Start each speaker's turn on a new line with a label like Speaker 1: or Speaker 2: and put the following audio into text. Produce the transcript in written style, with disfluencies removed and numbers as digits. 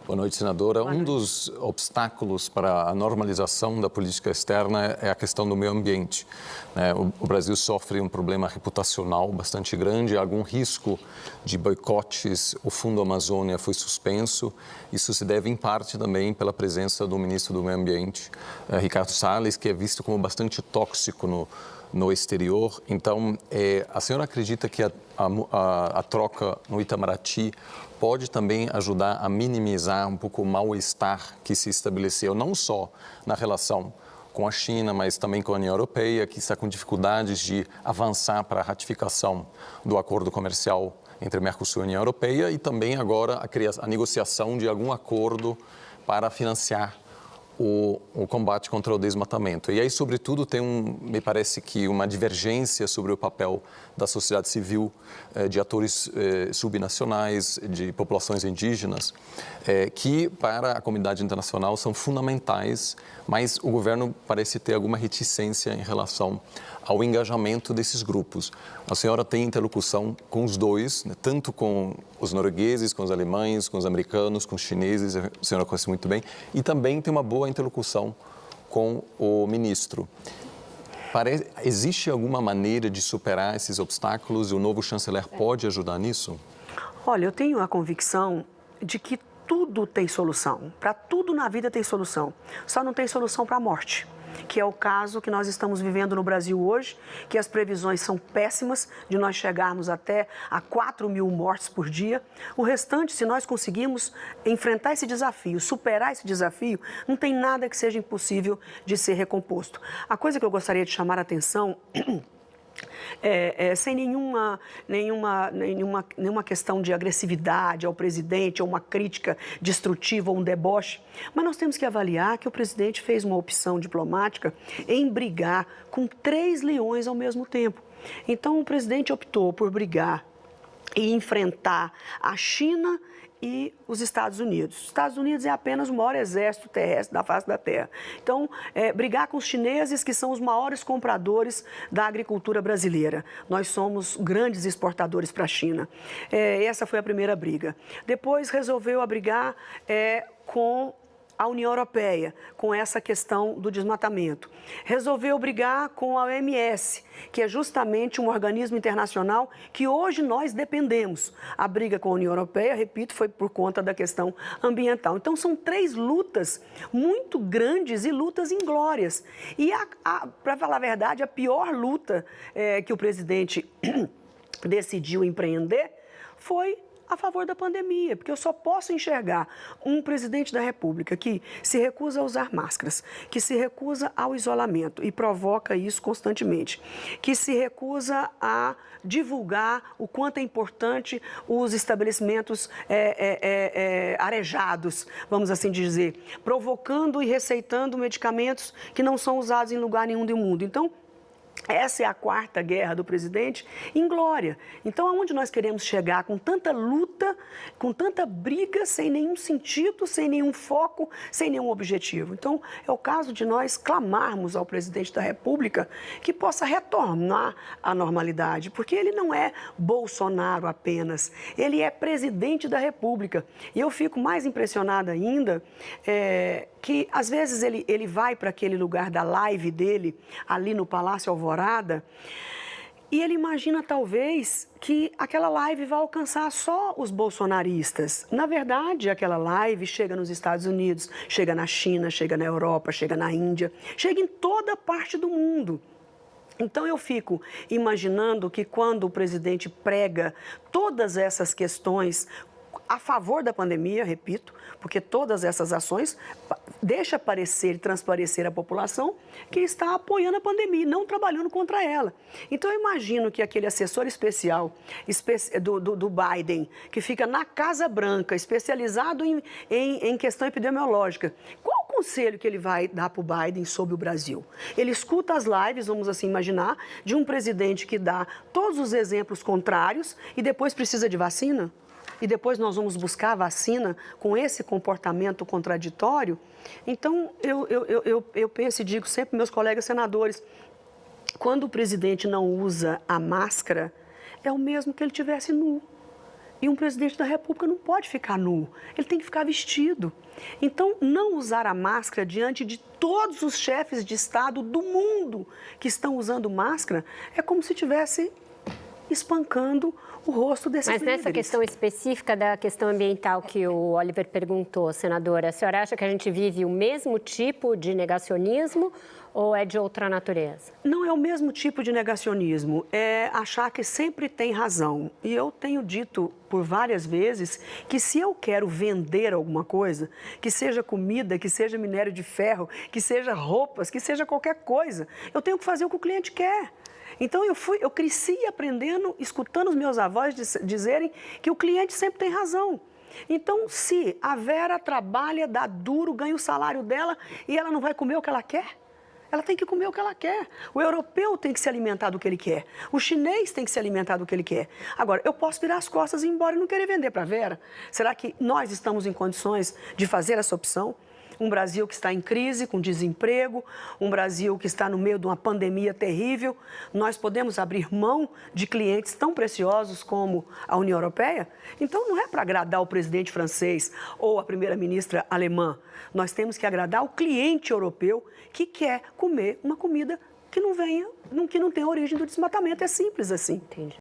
Speaker 1: Boa noite, senadora. Um dos obstáculos para a normalização da política externa é a questão do meio ambiente. O Brasil sofre um problema reputacional bastante grande, há algum risco de boicotes. O Fundo Amazônia foi suspenso. Isso se deve, em parte, também pela presença do ministro do Meio Ambiente, Ricardo Salles, que é visto como bastante tóxico no exterior. Então, a senhora acredita que a troca no Itamaraty pode também ajudar a minimizar um pouco o mal-estar que se estabeleceu, não só na relação com a China, mas também com a União Europeia, que está com dificuldades de avançar para a ratificação do acordo comercial entre Mercosul e União Europeia, e também agora a negociação de algum acordo para financiar o combate contra o desmatamento. E aí, sobretudo, me parece que uma divergência sobre o papel da sociedade civil, de atores subnacionais, de populações indígenas, que para a comunidade internacional são fundamentais, mas o governo parece ter alguma reticência em relação ao engajamento desses grupos. A senhora tem interlocução com os dois, né? Tanto com os noruegueses, com os alemães, com os americanos, com os chineses, a senhora conhece muito bem, e também tem uma boa interlocução com o ministro. Existe alguma maneira de superar esses obstáculos e o novo chanceler pode ajudar nisso?
Speaker 2: Olha, eu tenho a convicção de que tudo tem solução. Para tudo na vida tem solução. Só não tem solução para a morte, que é o caso que nós estamos vivendo no Brasil hoje, que as previsões são péssimas, de nós chegarmos até a 4.000 mortes por dia. O restante, se nós conseguirmos enfrentar esse desafio, superar esse desafio, não tem nada que seja impossível de ser recomposto. A coisa que eu gostaria de chamar a atenção sem nenhuma questão de agressividade ao presidente, ou uma crítica destrutiva ou um deboche, mas nós temos que avaliar que o presidente fez uma opção diplomática em brigar com 3 leões ao mesmo tempo. Então, o presidente optou por brigar e enfrentar a China e os Estados Unidos. Os Estados Unidos é apenas o maior exército terrestre da face da Terra. Então, brigar com os chineses, que são os maiores compradores da agricultura brasileira. Nós somos grandes exportadores para a China. Essa foi a primeira briga. Depois, resolveu brigar com a União Europeia, com essa questão do desmatamento. Resolveu brigar com a OMS, que é justamente um organismo internacional que hoje nós dependemos. A briga com a União Europeia, repito, foi por conta da questão ambiental. Então, são 3 lutas muito grandes e lutas inglórias. E, para falar a verdade, a pior luta que o presidente decidiu empreender foi a favor da pandemia, porque eu só posso enxergar um presidente da República que se recusa a usar máscaras, que se recusa ao isolamento e provoca isso constantemente, que se recusa a divulgar o quanto é importante os estabelecimentos arejados, vamos assim dizer, provocando e receitando medicamentos que não são usados em lugar nenhum do mundo. Então, essa é a 4ª guerra do presidente inglória. Então, aonde nós queremos chegar com tanta luta, com tanta briga, sem nenhum sentido, sem nenhum foco, sem nenhum objetivo? Então, é o caso de nós clamarmos ao presidente da República que possa retornar à normalidade, porque ele não é Bolsonaro apenas, ele é presidente da República. E eu fico mais impressionada ainda que, às vezes, ele vai para aquele lugar da live dele, ali no Palácio Alvorada, e ele imagina, talvez, que aquela live vai alcançar só os bolsonaristas. Na verdade, aquela live chega nos Estados Unidos, chega na China, chega na Europa, chega na Índia, chega em toda parte do mundo. Então, eu fico imaginando que quando o presidente prega todas essas questões a favor da pandemia, repito, porque todas essas ações deixam parecer e transparecer à população que está apoiando a pandemia, não trabalhando contra ela. Então, eu imagino que aquele assessor especial do Biden, que fica na Casa Branca, especializado em questão epidemiológica, qual o conselho que ele vai dar para o Biden sobre o Brasil? Ele escuta as lives, vamos assim imaginar, de um presidente que dá todos os exemplos contrários e depois precisa de vacina? E depois nós vamos buscar a vacina com esse comportamento contraditório? Então, eu penso e digo sempre para meus colegas senadores, quando o presidente não usa a máscara, é o mesmo que ele tivesse nu. E um presidente da República não pode ficar nu, ele tem que ficar vestido. Então, não usar a máscara diante de todos os chefes de Estado do mundo que estão usando máscara é como se estivesse espancando o rosto desses líderes.
Speaker 3: Mas nessa questão específica da questão ambiental que o Oliver perguntou, senadora, a senhora acha que a gente vive o mesmo tipo de negacionismo ou é de outra natureza?
Speaker 2: Não é o mesmo tipo de negacionismo, é achar que sempre tem razão. E eu tenho dito por várias vezes que se eu quero vender alguma coisa, que seja comida, que seja minério de ferro, que seja roupas, que seja qualquer coisa, eu tenho que fazer o que o cliente quer. Então, eu cresci aprendendo, escutando os meus avós dizerem que o cliente sempre tem razão. Então, se a Vera trabalha, dá duro, ganha o salário dela e ela não vai comer o que ela quer, ela tem que comer o que ela quer. O europeu tem que se alimentar do que ele quer. O chinês tem que se alimentar do que ele quer. Agora, eu posso virar as costas e ir embora e não querer vender para a Vera? Será que nós estamos em condições de fazer essa opção? Um Brasil que está em crise, com desemprego, um Brasil que está no meio de uma pandemia terrível. Nós podemos abrir mão de clientes tão preciosos como a União Europeia? Então, não é para agradar o presidente francês ou a primeira-ministra alemã. Nós temos que agradar o cliente europeu que quer comer uma comida que não tenha origem do desmatamento. É simples assim.
Speaker 3: Entendi.